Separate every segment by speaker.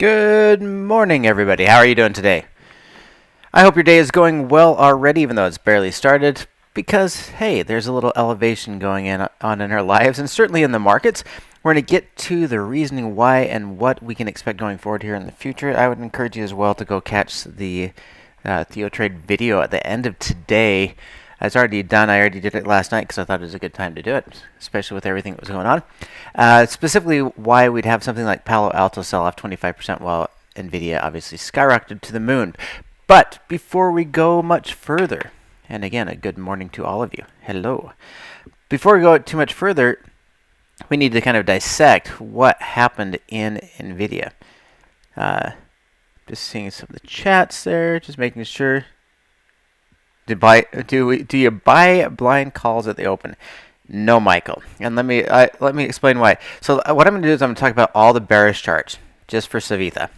Speaker 1: Good morning, everybody. How are you doing today? I hope your day is going well already, even though it's barely started, because, hey, there's a little elevation going on in our lives, and certainly in the markets. We're going to get to the reasoning why and what we can expect going forward here in the future. I would encourage you as well to go catch the TheoTRADE video at the end of today. It's already done. I already did it last night because I thought it was a good time to do it, especially with everything that was going on. Specifically, why we'd have something like Palo Alto sell off 25% while NVIDIA obviously skyrocketed to the moon. But before we go much further, and again, a good morning to all of you. Hello. Before we go too much further, we need to kind of dissect what happened in NVIDIA. Just seeing some of the chats there, just making sure. Do you buy blind calls at the open? No, Michael. And let me explain why. So what I'm going to do is I'm going to talk about all the bearish charts, just for Savitha.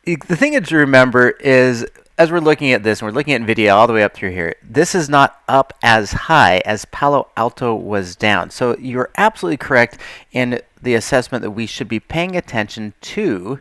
Speaker 1: The thing to remember is, as we're looking at this, and we're looking at NVIDIA all the way up through here, this is not up as high as Palo Alto was down. So you're absolutely correct in the assessment that we should be paying attention to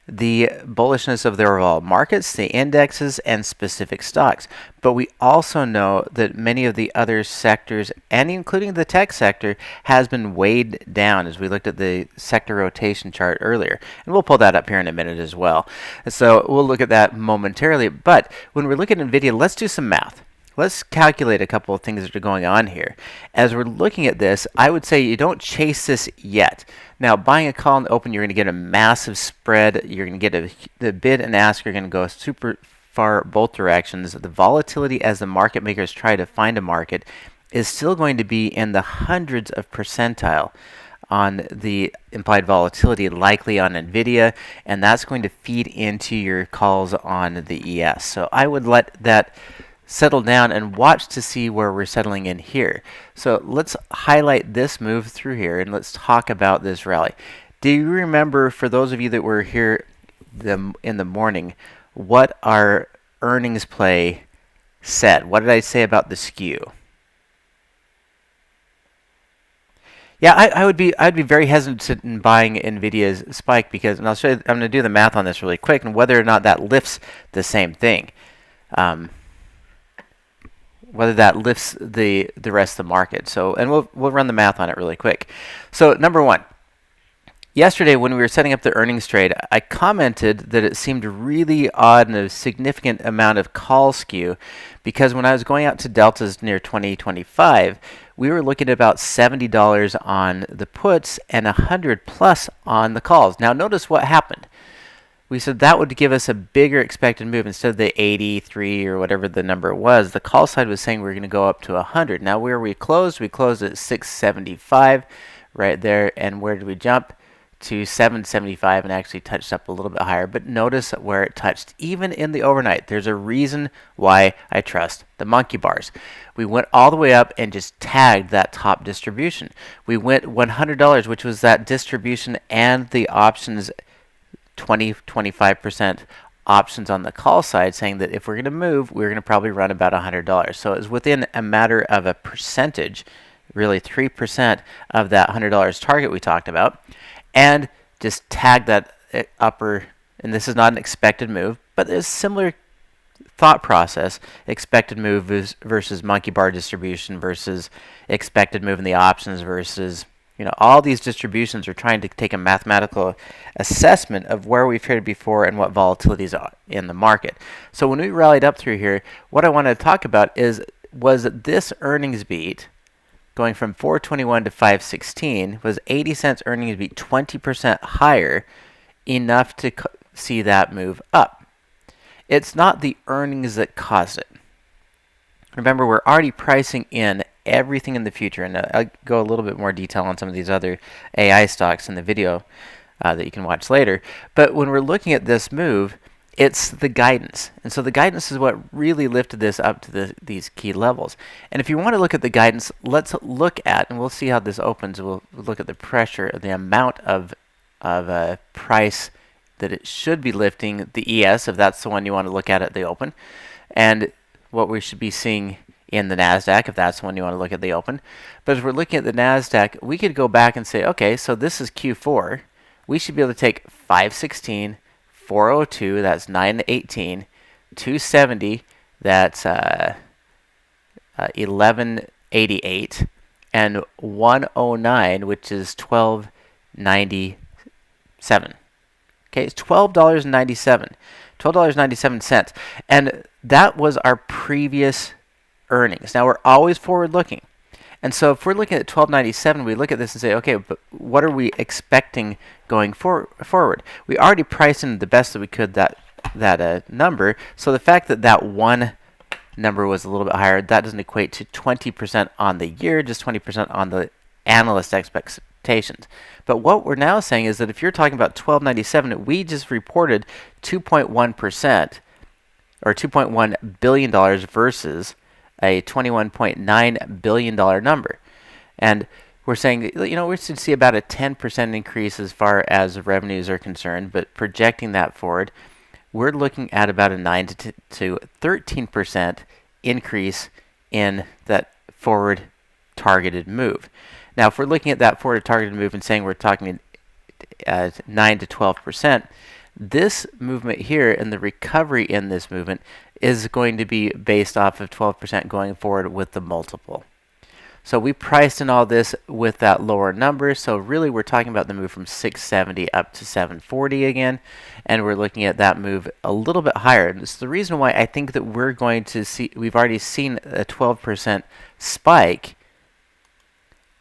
Speaker 1: the bullishness of the overall markets, the indexes, and specific stocks. But we also know that many of the other sectors, and including the tech sector, has been weighed down as we looked at the sector rotation chart earlier. And we'll pull that up here in a minute as well. So we'll look at that momentarily. But when we're looking at NVIDIA, let's do some math. Let's calculate a couple of things that are going on here. As we're looking at this, I would say you don't chase this yet. Now, buying a call in the open, you're going to get a massive spread. You're going to get the bid and ask are going to go super far both directions. The volatility as the market makers try to find a market is still going to be in the hundreds of percentile on the implied volatility, likely on NVIDIA, and that's going to feed into your calls on the ES. So I would let that settle down and watch to see where we're settling in here. So let's highlight this move through here and let's talk about this rally. Do you remember, for those of you that were here in the morning, what our earnings play said? What did I say about the skew? Yeah, I'd be very hesitant in buying NVIDIA's spike because, and I'll show you, I'm going to do the math on this really quick and whether or not that lifts the same thing. Whether that lifts the rest of the market. So, and we'll run the math on it really quick. So, number one, yesterday when we were setting up the earnings trade, I commented that it seemed really odd and a significant amount of call skew because when I was going out to deltas near 2025, we were looking at about $70 on the puts and 100 plus on the calls. Now, notice what happened. We said that would give us a bigger expected move. Instead of the 83 or whatever the number was, the call side was saying we were going to go up to 100. Now, where we closed at 675 right there. And where did we jump? To 775 and actually touched up a little bit higher. But notice where it touched, even in the overnight. There's a reason why I trust the monkey bars. We went all the way up and just tagged that top distribution. We went $100, which was that distribution and the options 25% options on the call side, saying that if we're going to move, we're going to probably run about $100. So it was within a matter of a percentage, really 3% of that $100 target we talked about, and just tag that upper, and this is not an expected move, but there's similar thought process, expected move versus monkey bar distribution versus expected move in the options versus, all these distributions are trying to take a mathematical assessment of where we've traded before and what volatilities are in the market. So when we rallied up through here, what I wanted to talk about was this earnings beat going from 421 to 516 was 80 cents earnings beat 20% higher, enough to see that move up. It's not the earnings that caused it. Remember, we're already pricing in everything in the future, and I'll go a little bit more detail on some of these other AI stocks in the video that you can watch later. But when we're looking at this move, it's the guidance. And so the guidance is what really lifted this up to these key levels. And if you want to look at the guidance, let's look at, and we'll see how this opens, we'll look at the pressure, the amount of price that it should be lifting, the ES, if that's the one you want to look at the open, and what we should be seeing in the Nasdaq, if that's the one you want to look at the open. But as we're looking at the Nasdaq, we could go back and say, okay, so this is Q4. We should be able to take 516, 402, that's 918, 270, that's 1188, and 109, which is 12.97. Okay, it's $12.97, and that was our previous earnings. Now we're always forward looking, and so if we're looking at 12.97, we look at this and say, okay, but what are we expecting going forward? We already priced in the best that we could that number. So the fact that that one number was a little bit higher, that doesn't equate to 20% on the year, just 20% on the analyst expectations. But what we're now saying is that if you're talking about 12.97, we just reported 2.1% or $2.1 billion versus a $21.9 billion number. And we're saying, you know, we should see about a 10% increase as far as revenues are concerned, but projecting that forward, we're looking at about a 9 to 13% increase in that forward targeted move. Now, if we're looking at that forward targeted move and saying we're talking 9 to 12%, this movement here and the recovery in this movement is going to be based off of 12% going forward with the multiple. So we priced in all this with that lower number. So really we're talking about the move from 670 up to 740 again. And we're looking at that move a little bit higher. And it's the reason why I think that we're going to see, we've already seen a 12% spike.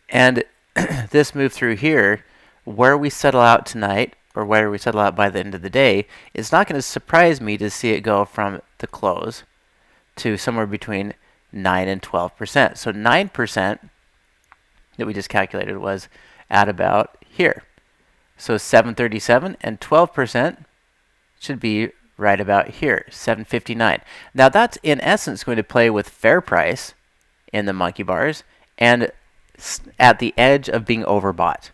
Speaker 1: And this move through here, where we settle out tonight, or where we settle out by the end of the day, it's not going to surprise me to see it go from the close to somewhere between 9 and 12%. So 9% that we just calculated was at about here. So 737, and 12% should be right about here, 759. Now that's in essence going to play with fair price in the monkey bars and at the edge of being overbought.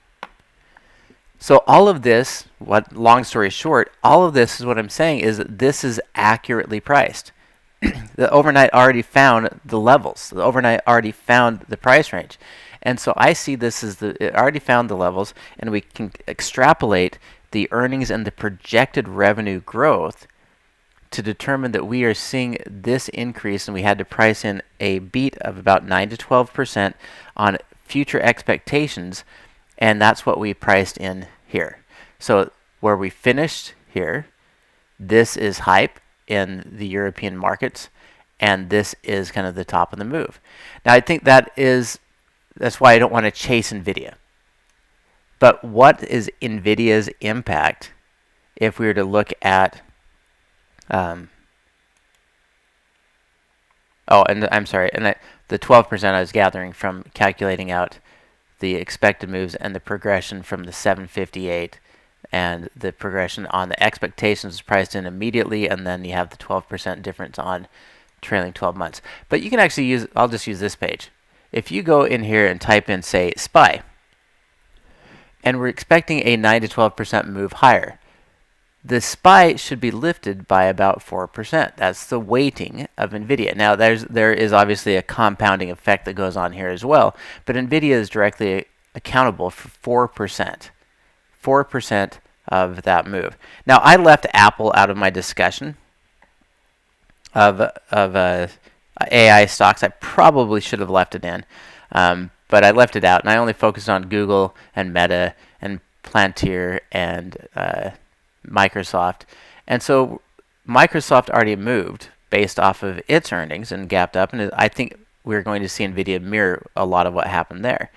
Speaker 1: So all of this, long story short, all of this is what I'm saying is that this is accurately priced. The overnight already found the levels. The overnight already found the price range. And so I see this as it already found the levels, and we can extrapolate the earnings and the projected revenue growth to determine that we are seeing this increase, and we had to price in a beat of about 9 to 12% on future expectations, and that's what we priced in here. So where we finished here, this is hype in the European markets, and this is kind of the top of the move. Now I think that's why I don't want to chase NVIDIA. But what is NVIDIA's impact if we were to look at the 12% I was gathering from calculating out the expected moves and the progression from the 758, and the progression on the expectations is priced in immediately, and then you have the 12% difference on trailing 12 months. But you can actually I'll just use this page. If you go in here and type in, say, SPY, and we're expecting a 9 to 12% move higher, the SPY should be lifted by about 4%. That's the weighting of NVIDIA. Now, there is obviously a compounding effect that goes on here as well, but NVIDIA is directly accountable for 4%. 4% of that move. Now, I left Apple out of my discussion of AI stocks. I probably should have left it in, but I left it out, and I only focused on Google and Meta and Palantir and Microsoft. And so Microsoft already moved based off of its earnings and gapped up, and I think we're going to see NVIDIA mirror a lot of what happened there.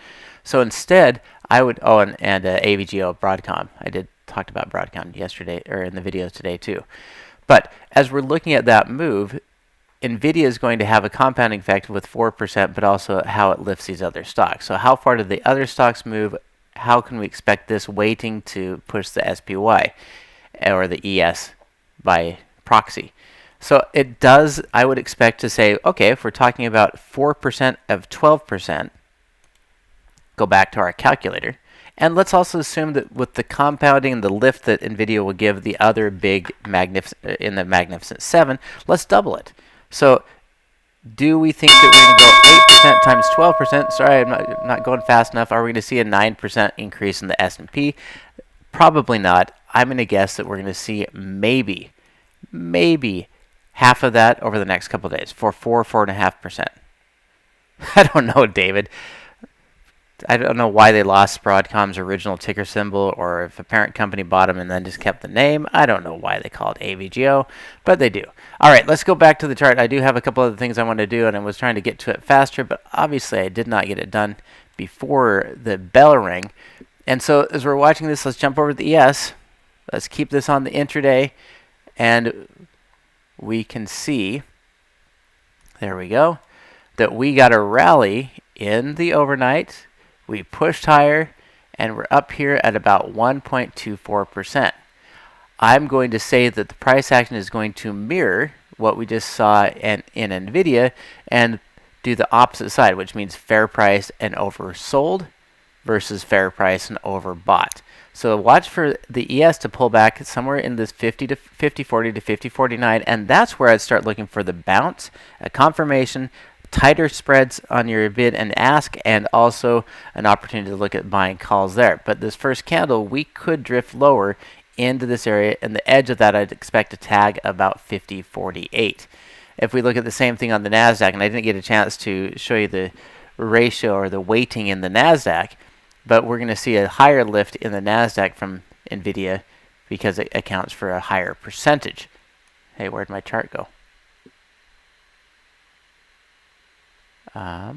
Speaker 1: So instead, I would, and AVGO, Broadcom. I did talk about Broadcom yesterday, or in the videos today too. But as we're looking at that move, NVIDIA is going to have a compounding effect with 4%, but also how it lifts these other stocks. So how far did the other stocks move? How can we expect this weighting to push the SPY or the ES by proxy? So it does, I would expect to say, okay, if we're talking about 4% of 12%, go back to our calculator, and let's also assume that with the compounding and the lift that NVIDIA will give the other big Magnificent 7, let's double it. So Do we think that we're going to go 8% times 12%? Sorry, I'm not going fast enough. Are we going to see a 9% increase in the S&P? Probably not. I'm going to guess that we're going to see maybe half of that over the next couple of days for 4.5%. I don't know, David. I don't know why they lost Broadcom's original ticker symbol, or if a parent company bought them and then just kept the name. I don't know why they call it AVGO, but they do. All right, let's go back to the chart. I do have a couple other things I want to do, and I was trying to get to it faster, but obviously I did not get it done before the bell rang. And so as we're watching this, let's jump over to the ES. Let's keep this on the intraday, and we can see, there we go, that we got a rally in the overnight. We pushed higher, and we're up here at about 1.24%. I'm going to say that the price action is going to mirror what we just saw in NVIDIA and do the opposite side, which means fair price and oversold versus fair price and overbought. So watch for the ES to pull back somewhere in this 50 to 50.40 to 50.49, and that's where I'd start looking for the bounce, a confirmation, tighter spreads on your bid and ask, and also an opportunity to look at buying calls there. But this first candle, we could drift lower into this area, and the edge of that I'd expect to tag about 50.48. If we look at the same thing on the Nasdaq, and I didn't get a chance to show you the ratio or the weighting in the Nasdaq, but we're going to see a higher lift in the Nasdaq from NVIDIA because it accounts for a higher percentage. Hey, where'd my chart go? There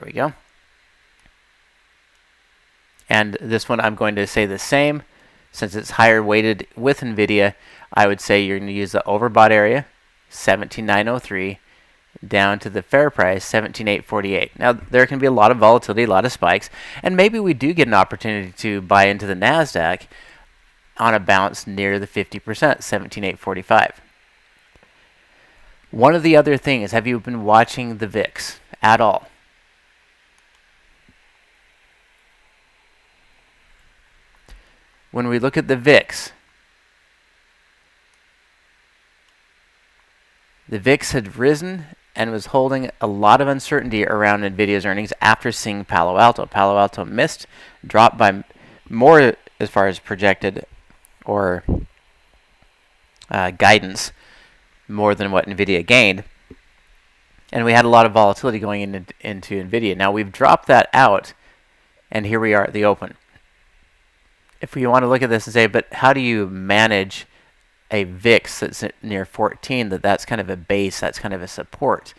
Speaker 1: we go. And this one I'm going to say the same. Since it's higher weighted with NVIDIA, I would say you're going to use the overbought area, 17,903, down to the fair price, 17,848. Now, there can be a lot of volatility, a lot of spikes, and maybe we do get an opportunity to buy into the Nasdaq on a bounce near the 50%, 17,845. One of the other things, have you been watching the VIX at all? When we look at the VIX had risen and was holding a lot of uncertainty around NVIDIA's earnings after seeing Palo Alto. Palo Alto missed, dropped by more as far as projected or guidance, more than what NVIDIA gained. And we had a lot of volatility going into NVIDIA. Now we've dropped that out, and here we are at the open. If we want to look at this and say, but how do you manage a VIX that's near 14, that's kind of a base, that's kind of a support?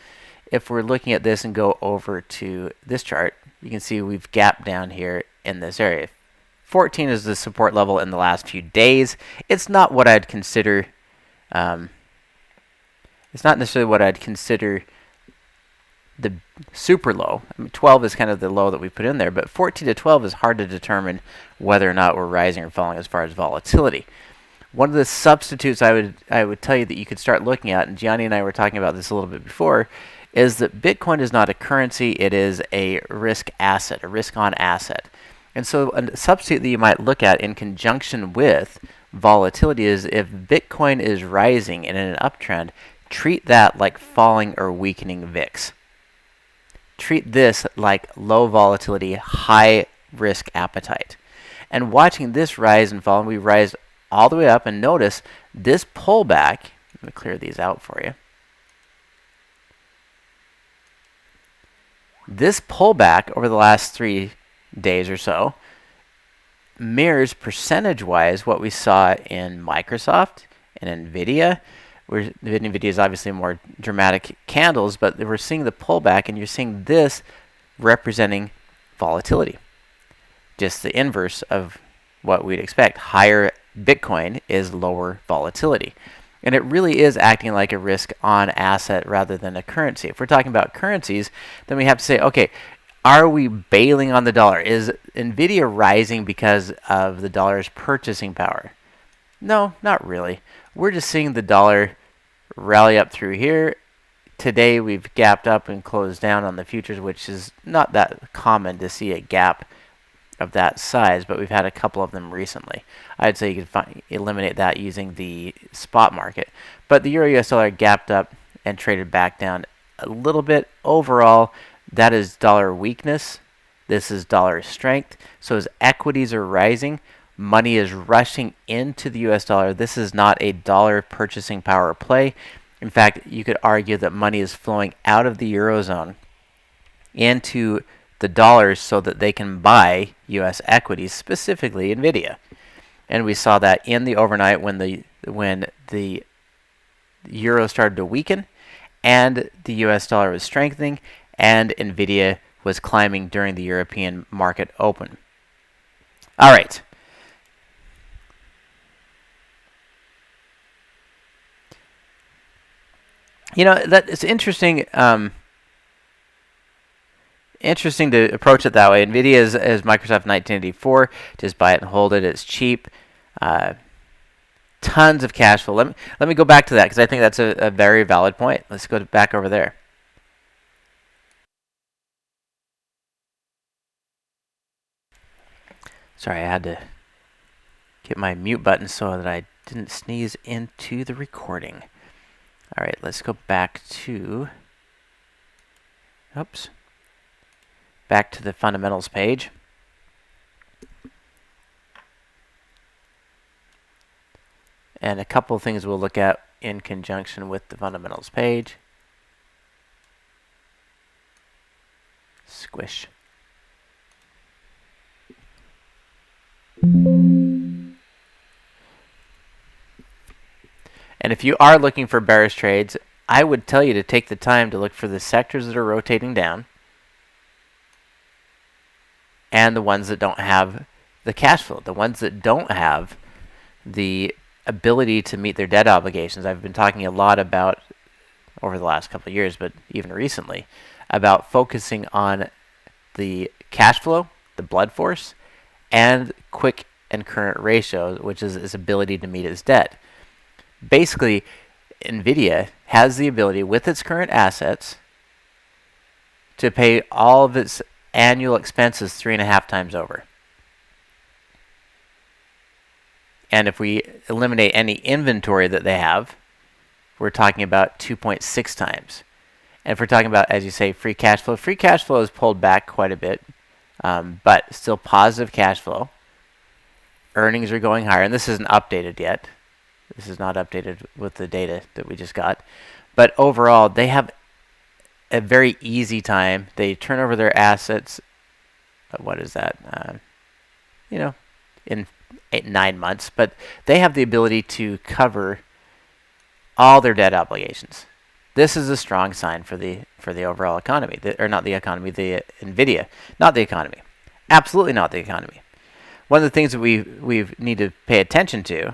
Speaker 1: If we're looking at this and go over to this chart, you can see we've gapped down here in this area. 14 is the support level in the last few days. It's not what I'd consider, it's not necessarily what I'd consider the super low. I mean, 12 is kind of the low that we put in there, but 14 to 12 is hard to determine whether or not we're rising or falling as far as volatility. One of the substitutes I would tell you that you could start looking at, and Gianni and I were talking about this a little bit before, is that Bitcoin is not a currency, it is a risk asset, a risk-on asset. And so a substitute that you might look at in conjunction with volatility is if Bitcoin is rising and in an uptrend, treat that like falling or weakening VIX. Treat this like low volatility, high risk appetite. And watching this rise and fall, and we rise all the way up, and notice this pullback. Let me clear these out for you. This pullback over the last 3 days or so mirrors percentage-wise what we saw in Microsoft and NVIDIA. NVIDIA is obviously more dramatic candles, but we're seeing the pullback, and you're seeing this representing volatility. Just the inverse of what we'd expect. Higher Bitcoin is lower volatility. And it really is acting like a risk-on asset rather than a currency. If we're talking about currencies, then we have to say, okay, are we bailing on the dollar? Is NVIDIA rising because of the dollar's purchasing power? No, not really. We're just seeing the dollar rally up through here. Today we've gapped up and closed down on the futures, which is not that common to see a gap of that size, but we've had a couple of them recently. I'd say you could eliminate that using the spot market. But the Euro-US dollar gapped up and traded back down a little bit. Overall, that is dollar weakness. This is dollar strength. So as equities are rising, money is rushing into the US dollar. This is not a dollar purchasing power play. In fact, you could argue that money is flowing out of the Eurozone into the dollars so that they can buy US equities, specifically Nvidia. And we saw that in the overnight when the euro started to weaken and the US dollar was strengthening and Nvidia was climbing during the European market open. All right. You know, that it's interesting. Interesting to approach it that way. Nvidia is Microsoft 1984. Just buy it and hold it. It's cheap. Tons of cash flow. Let me go back to that because I think that's a very valid point. Let's go back over there. Sorry, I had to get my mute button so that I didn't sneeze into the recording. All right, let's go back to, back to the fundamentals page. And a couple of things we'll look at in conjunction with the fundamentals page. Squish. And if you are looking for bearish trades, I would tell you to take the time to look for the sectors that are rotating down and the ones that don't have the cash flow, the ones that don't have the ability to meet their debt obligations. I've been talking a lot about, over the last couple of years, but even recently, about focusing on the cash flow, the blood force, and quick and current ratio, which is its ability to meet its debt. Basically, Nvidia has the ability, with its current assets, to pay all of its annual expenses 3.5 times over. And if we eliminate any inventory that they have, we're talking about 2.6 times. And if we're talking about, as you say, free cash flow has pulled back quite a bit, but still positive cash flow. Earnings are going higher, and this isn't updated yet. This is not updated with the data that we just got. But overall, they have a very easy time. They turn over their assets, what is that? In 9 months. But they have the ability to cover all their debt obligations. This is a strong sign for the overall economy. Not the economy, the Nvidia. Not the economy. Absolutely not the economy. One of the things that we need to pay attention to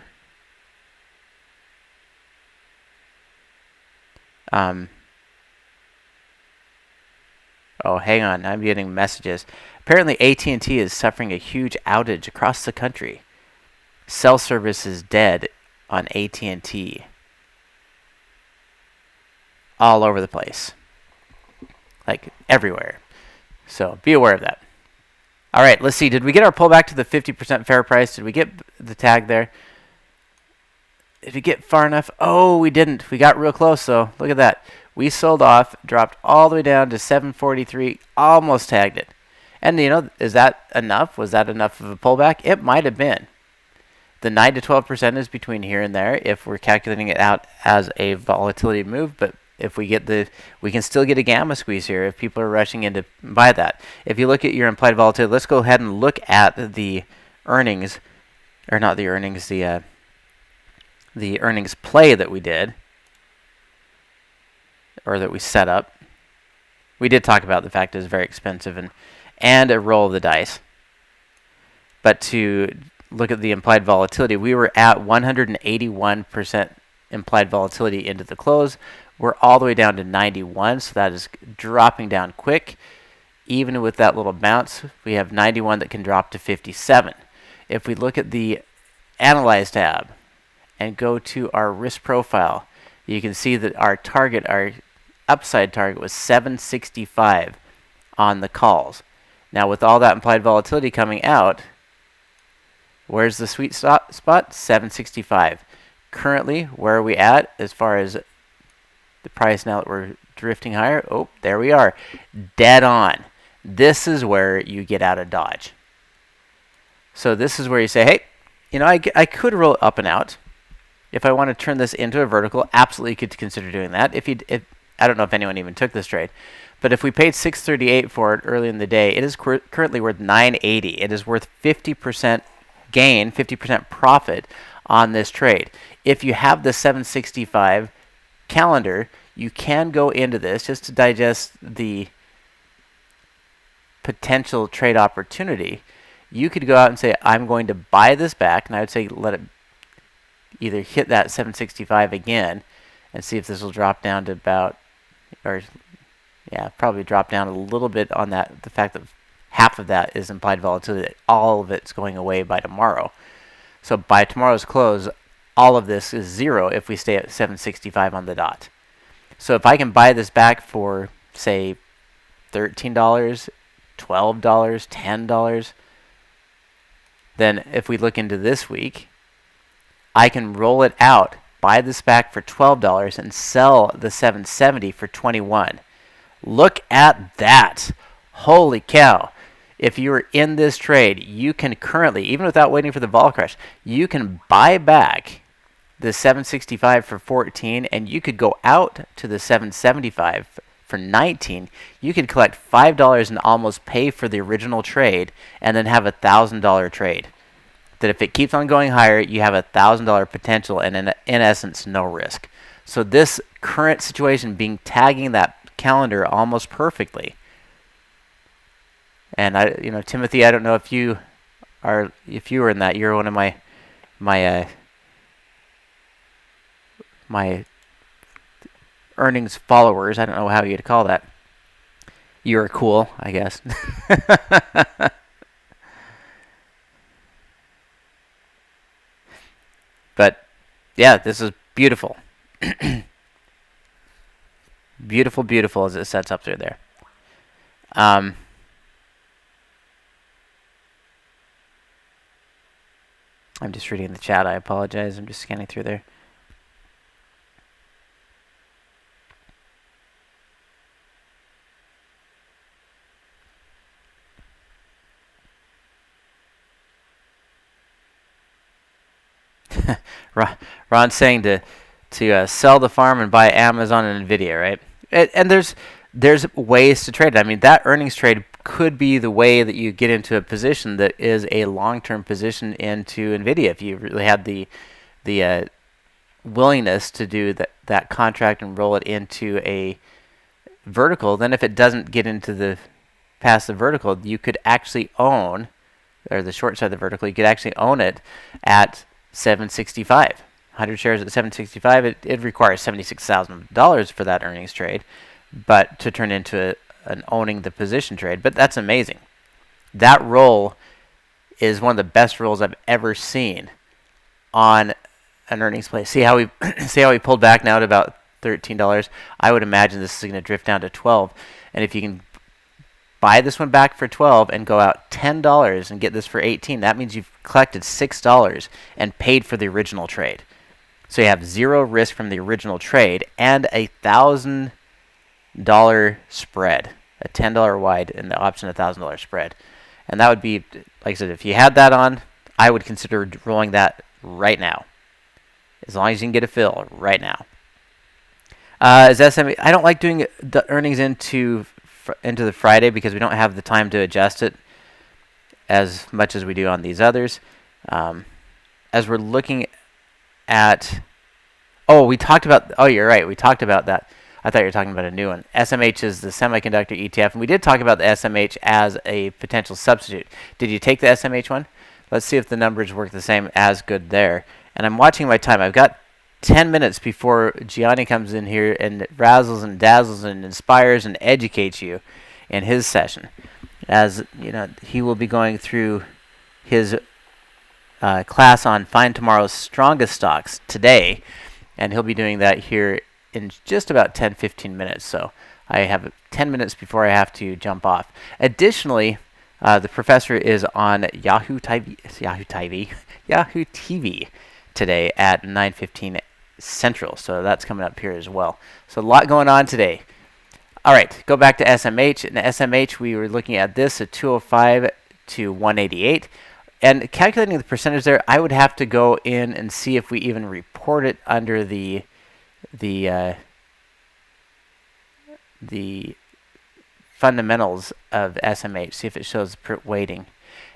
Speaker 1: oh, hang on. I'm getting messages. Apparently, AT&T is suffering a huge outage across the country. Cell service is dead on AT&T. All over the place. Like, everywhere. So, be aware of that. All right, let's see. Did we get our pullback to the 50% fair price? Did we get the tag there? Did we get far enough? Oh, we didn't. We got real close, though. Look at that. We sold off, dropped all the way down to 743, almost tagged it. And, is that enough? Was that enough of a pullback? It might have been. The 9 to 12% is between here and there if we're calculating it out as a volatility move, but if we get we can still get a gamma squeeze here if people are rushing in to buy that. If you look at your implied volatility, let's go ahead and look at the earnings, or not the earnings, the earnings play that we did, or that we set up. We did talk about the fact it was very expensive and a roll of the dice. But to look at the implied volatility, we were at 181% implied volatility into the close. We're all the way down to 91, so that is dropping down quick. Even with that little bounce, we have 91 that can drop to 57. If we look at the Analyze tab and go to our risk profile, you can see that our upside target was 765 on the calls. Now with all that implied volatility coming out, where's the sweet spot? 765. Currently, where are we at as far as the price now that we're drifting higher? Oh, there we are. Dead on. This is where you get out of Dodge. So this is where you say, hey, you know, I could roll it up and out. If I want to turn this into a vertical, absolutely could consider doing that. If I don't know if anyone even took this trade, but if we paid $638 for it early in the day, it is currently worth $980. It is worth 50% gain, 50% profit on this trade. If you have the 765 calendar, you can go into this just to digest the potential trade opportunity. You could go out and say, I'm going to buy this back, and I would say let it either hit that 765 again and see if this will drop down to about, or yeah, probably drop down a little bit on that, the fact that half of that is implied volatility, that all of it's going away by tomorrow. So by tomorrow's close, all of this is zero if we stay at 765 on the dot. So if I can buy this back for, say, $13, $12, $10, then if we look into this week, I can roll it out, buy this back for $12, and sell the 770 for $21. Look at that. Holy cow. If you are in this trade, you can currently, even without waiting for the vol crash, you can buy back the 765 for 14, and you could go out to the 775 for 19. You could collect $5 and almost pay for the original trade, and then have a $1,000 trade. That if it keeps on going higher, you have a $1,000 potential, and in essence, no risk. So this current situation being tagging that calendar almost perfectly. And Timothy, I don't know if you were in that. You're one of my earnings followers. I don't know how you'd call that. You're cool, I guess. But yeah, this is beautiful. Beautiful, beautiful as it sets up through there. I'm just reading the chat. I apologize. I'm just scanning through there. Ron's saying to sell the farm and buy Amazon and Nvidia, right? And there's ways to trade it. I mean, that earnings trade could be the way that you get into a position that is a long-term position into Nvidia. If you really had the willingness to do that contract and roll it into a vertical, then if it doesn't get into past the vertical, you could actually own, or the short side of the vertical, you could actually own it at 765. 100 shares at 765, it requires $76,000 for that earnings trade, but to turn into an owning the position trade. But that's amazing. That roll is one of the best rolls I've ever seen on an earnings play. See how we pulled back now to about $13. I would imagine this is going to drift down to 12. And if you can buy this one back for 12 and go out $10 and get this for 18, that means you've collected $6 and paid for the original trade. So you have zero risk from the original trade and a $1,000 spread, a $10 wide and the option $1,000 spread. And that would be, like I said, if you had that on, I would consider rolling that right now, as long as you can get a fill right now. As SMA, I don't like doing the earnings into the Friday because we don't have the time to adjust it as much as we do on these others. As we're looking at, you're right, we talked about that. I thought you were talking about a new one. SMH is the semiconductor ETF, and we did talk about the SMH as a potential substitute. Did you take the SMH one? Let's see if the numbers work the same as good there. And I'm watching my time. I've got 10 minutes before Gianni comes in here and razzles and dazzles and inspires and educates you in his session. As you know, he will be going through his class on Find Tomorrow's Strongest Stocks today, and he'll be doing that here in just about 10-15 minutes. So I have 10 minutes before I have to jump off. Additionally, The professor is on Yahoo TV today at 9:15 Central. So that's coming up here as well. So a lot going on today. All right, go back to SMH. In SMH, we were looking at this at 205 to 188. And calculating the percentage there, I would have to go in and see if we even report it under the fundamentals of SMH. See if it shows weighting.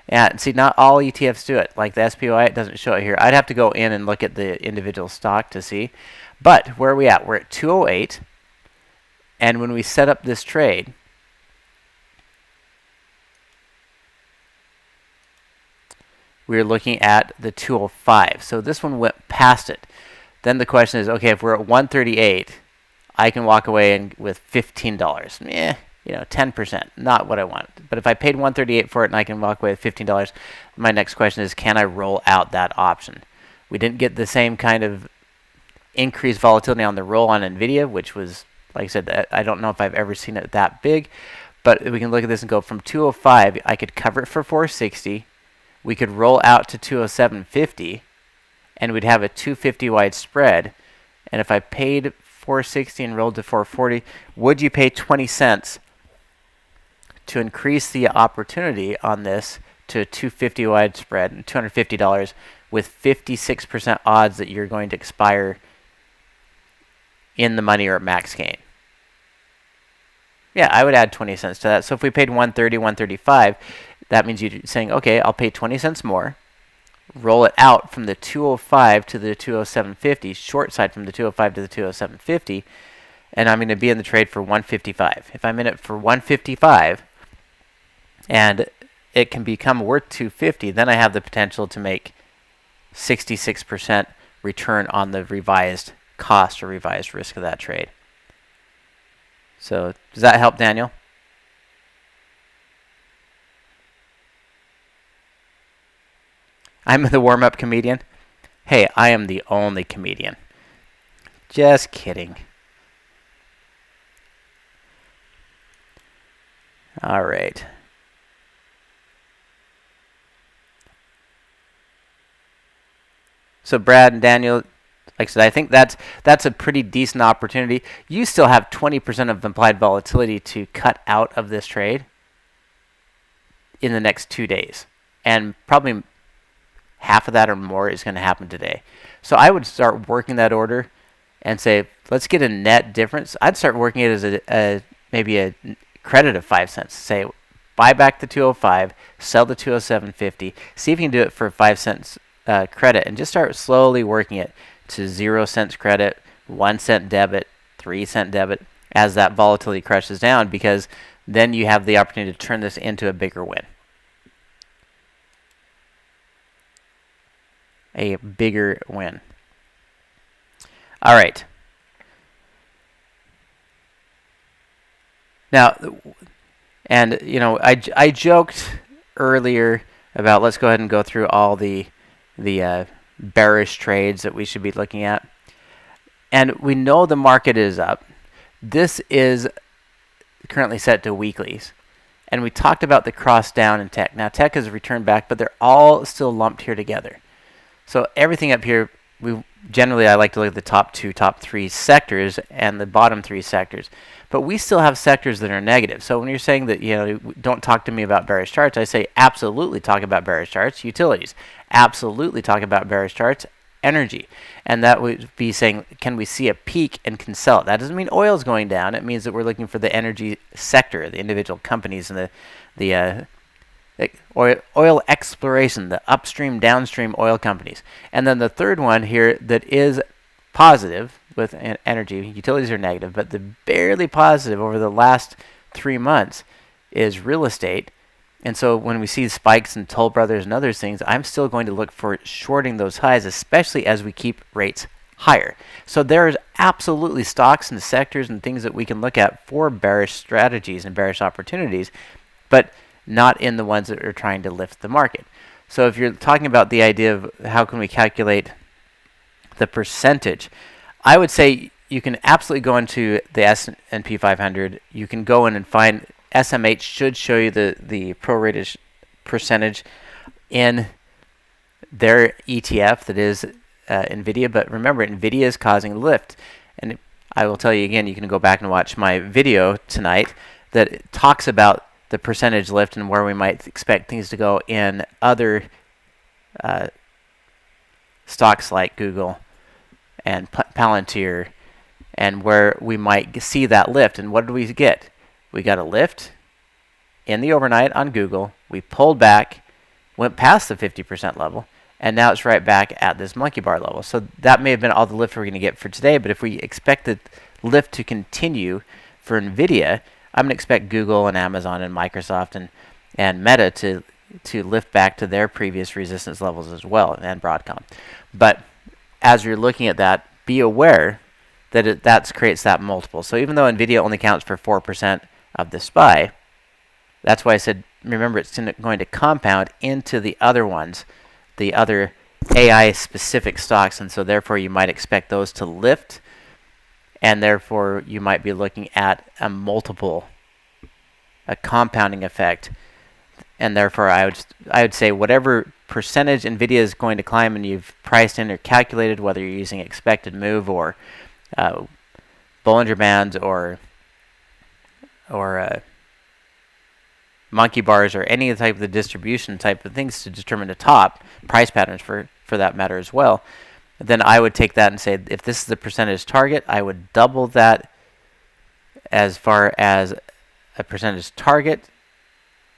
Speaker 1: And see, not all ETFs do it. Like the SPY, it doesn't show it here. I'd have to go in and look at the individual stock to see. But where are we at? We're at 208. And when we set up this trade, we're looking at the 205. So this one went past it. Then the question is, okay, if we're at 138, I can walk away with $15. 10%, not what I want. But if I paid 138 for it and I can walk away with $15, my next question is, can I roll out that option? We didn't get the same kind of increased volatility on the roll on NVIDIA, which was, like I said, I don't know if I've ever seen it that big. But we can look at this and go from 205, I could cover it for 460. We could roll out to 207.50, and we'd have a 250 wide spread. And if I paid 460 and rolled to 440, would you pay 20 cents to increase the opportunity on this to a 250 wide spread and $250 with 56% odds that you're going to expire in the money or at max gain? Yeah, I would add 20 cents to that. So if we paid 130, 135, that means you're saying, okay, I'll pay 20 cents more, roll it out from the 205 to the 207.50, short side from the 205 to the 207.50, and I'm going to be in the trade for 155. If I'm in it for 155 and it can become worth 250, then I have the potential to make 66% return on the revised cost or revised risk of that trade. So does that help, Daniel? I'm the warm-up comedian. Hey, I am the only comedian. Just kidding. All right. So Brad and Daniel, like I said, I think that's a pretty decent opportunity. You still have 20% of implied volatility to cut out of this trade in the next 2 days. And probably half of that or more is going to happen today. So I would start working that order and say, let's get a net difference. I'd start working it as maybe a credit of 5 cents. Say, buy back the 205, sell the 207.50, see if you can do it for 5 cents credit, and just start slowly working it to 0 cents credit, 1 cent debit, 3 cent debit as that volatility crashes down, because then you have the opportunity to turn this into a bigger win. A bigger win. All right. Now, and I joked earlier about let's go ahead and go through all the bearish trades that we should be looking at. And we know the market is up. This is currently set to weeklies. And we talked about the cross down in tech. Now, tech has returned back, but they're all still lumped here together. So everything up here, I like to look at the top 3 sectors and the bottom 3 sectors. But we still have sectors that are negative. So when you're saying that, don't talk to me about bearish charts, I say absolutely talk about bearish charts. Utilities, absolutely talk about bearish charts. Energy, and that would be saying, can we see a peak and can sell it? That doesn't mean oil is going down. It means that we're looking for the energy sector, the individual companies, and the oil exploration, the upstream, downstream oil companies. And then the third one here that is positive with energy, utilities are negative, but the barely positive over the last 3 months is real estate. And so when we see spikes in Toll Brothers and other things, I'm still going to look for shorting those highs, especially as we keep rates higher. So there's absolutely stocks and sectors and things that we can look at for bearish strategies and bearish opportunities, but not in the ones that are trying to lift the market. So if you're talking about the idea of how can we calculate the percentage, I would say you can absolutely go into the S&P 500. You can go in and find SMH should show you the prorated percentage in their ETF that is NVIDIA. But remember, NVIDIA is causing lift. And I will tell you again, you can go back and watch my video tonight that talks about the percentage lift and where we might expect things to go in other stocks like Google and Palantir, and where we might see that lift. And what did we get? We got a lift in the overnight on Google. We pulled back, went past the 50% level, and now it's right back at this monkey bar level. So that may have been all the lift we're going to get for today, but if we expect the lift to continue for NVIDIA, I'm going to expect Google and Amazon and Microsoft and Meta to lift back to their previous resistance levels as well, and Broadcom. But as you're looking at that, be aware that that creates that multiple. So even though NVIDIA only counts for 4% of the SPY, that's why I said, remember, it's going to compound into the other ones, the other AI-specific stocks, and so therefore you might expect those to lift, and therefore you might be looking at a multiple, a compounding effect, and therefore I would say whatever percentage NVIDIA is going to climb and you've priced in or calculated, whether you're using expected move or Bollinger Bands or monkey bars or any type of the distribution type of things to determine the top price patterns for that matter as well, then I would take that and say, if this is the percentage target, I would double that as far as a percentage target,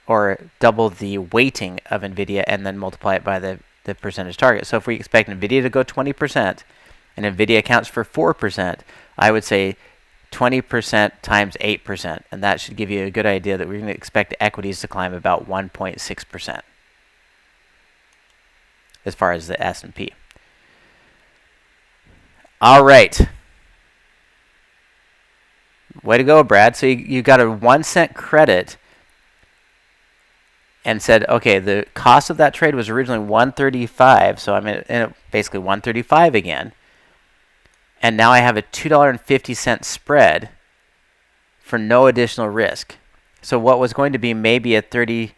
Speaker 1: or double the weighting of NVIDIA and then multiply it by the percentage target. So if we expect NVIDIA to go 20% and NVIDIA accounts for 4%, I would say 20% times 8%, and that should give you a good idea that we're going to expect equities to climb about 1.6% as far as the S&P. All right. Way to go, Brad. So you got a 1 cent credit and said, okay, the cost of that trade was originally $135, so I'm in basically $135 again. And now I have a $2.50 spread for no additional risk. So what was going to be maybe a 40%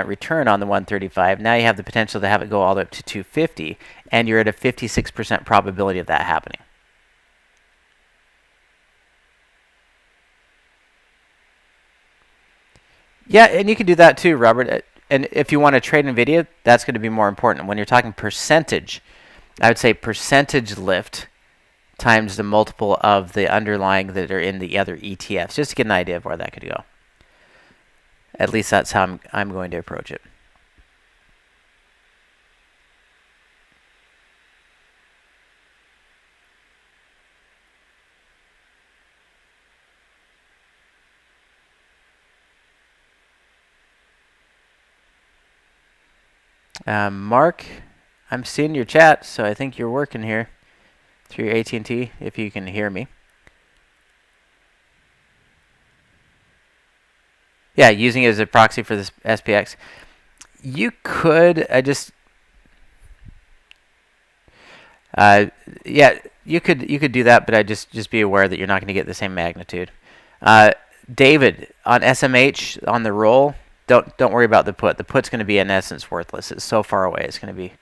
Speaker 1: return on the 135, now you have the potential to have it go all the way up to 250, and you're at a 56% probability of that happening. Yeah, and you can do that too, Robert. And if you want to trade NVIDIA, that's going to be more important. When you're talking percentage, I would say percentage lift times the multiple of the underlying that are in the other ETFs, just to get an idea of where that could go. At least that's how I'm going to approach it. Mark, I'm seeing your chat, so I think you're working here through your AT&T, if you can hear me. Yeah, using it as a proxy for this SPX. You could, yeah, you could do that, but I just be aware that you're not going to get the same magnitude. David, on SMH, on the roll, don't worry about the put. The put's going to be in essence worthless. It's so far away. It's going to be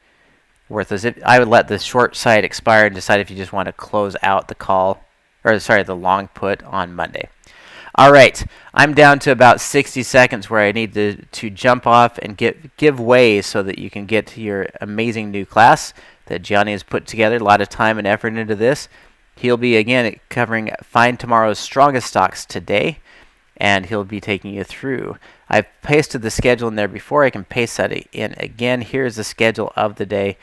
Speaker 1: worthless. I would let the short side expire and decide if you just want to close out the call, or sorry, the long put on Monday. All right, I'm down to about 60 seconds where I need to jump off and give way so that you can get to your amazing new class that Gianni has put together. A lot of time and effort into this. He'll be, again, covering Find Tomorrow's Strongest Stocks today, and he'll be taking you through. I've pasted the schedule in there before. I can paste that in again. Here's the schedule of the day,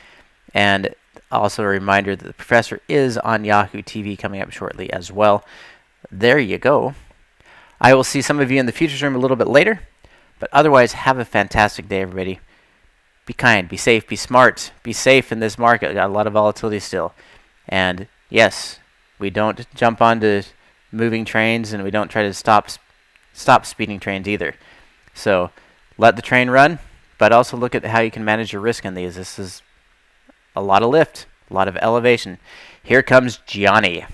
Speaker 1: and also a reminder that the professor is on Yahoo TV coming up shortly as well. There you go. I will see some of you in the futures room a little bit later, but otherwise, have a fantastic day, everybody. Be kind, be safe, be smart, be safe in this market. Got a lot of volatility still. And yes, we don't jump onto moving trains, and we don't try to stop speeding trains either. So let the train run, but also look at how you can manage your risk in these. This is a lot of lift, a lot of elevation. Here comes Gianni.